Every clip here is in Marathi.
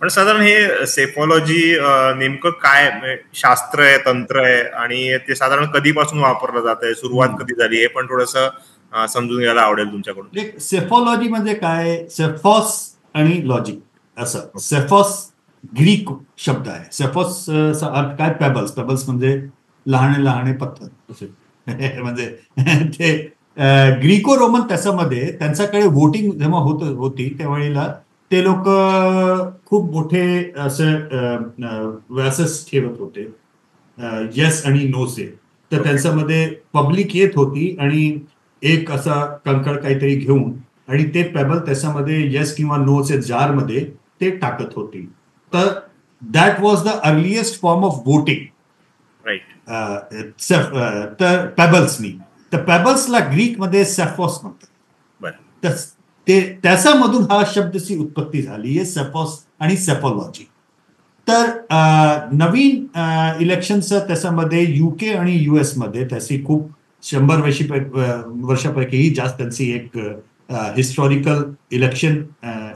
पण साधारण हे सेफॉलॉजी नेमकं काय म्हणजे शास्त्र आहे, तंत्र आहे, आणि ते साधारण कधीपासून वापरलं जात आहे, सुरुवात कधी झाली, हे पण थोडस समजून घ्यायला आवडेल तुमच्याकडून. सेफॉलॉजी म्हणजे काय? सेफॉस आणि लॉजिक असं. सेफॉस ग्रीक शब्द आहे. सेफॉस अर्थ काय? पेबल्स. पेबल्स म्हणजे लहाने लहाने पत्थर असे. म्हणजे ते ग्रीको रोमन त्याच्यामध्ये त्यांच्याकडे वोटिंग जेव्हा होती त्यावेळेला ते लोक खूप मोठे असे व्यासेस ठेवत होते, येस आणि नोचे. तर ओके. त्यांच्यामध्ये पब्लिक येत होती आणि एक असा कंकड काहीतरी घेऊन आणि ते पेबल त्याच्यामध्ये येस किंवा नोचे जारमध्ये ते टाकत होती. तर that was the earliest form of voting. Right. तर पेबल्सनी, तर पेबल्सला ग्रीकमध्ये सेफॉस म्हणतात. बरं. त्याच्यामधून हा शब्दची उत्पत्ती झाली आहे, सेफॉस आणि सेफॉलॉजी. तर नवीन इलेक्शनचं त्याच्यामध्ये युके आणि युएस मध्ये त्याची खूप 100 वर्षापैकीही जास्त त्यांची एक हिस्टॉरिकल इलेक्शन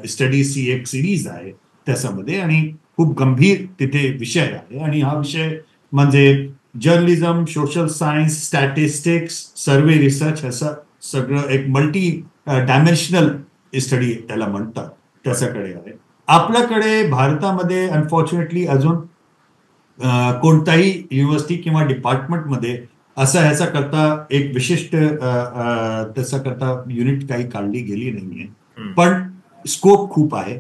स्टडीजची एक सिरीज आहे त्याच्यामध्ये, आणि खूप गंभीर तिथे विषय आहे. आणि हा विषय म्हणजे जर्नलिझम, सोशल सायन्स, स्टॅटिस्टिक्स, सर्वे रिसर्च, असं सगळं एक मल्टी डायमेन्शनल स्टडी त्याला म्हणतात, त्याच्याकडे आहे. आपल्याकडे भारतामध्ये अनफॉर्च्युनेटली अजून कोणताही युनिव्हर्सिटी किंवा डिपार्टमेंटमध्ये असं ह्याचा करता एक विशिष्ट त्याचा करता युनिट काही काढली गेली नाहीये. पण स्कोप खूप आहे.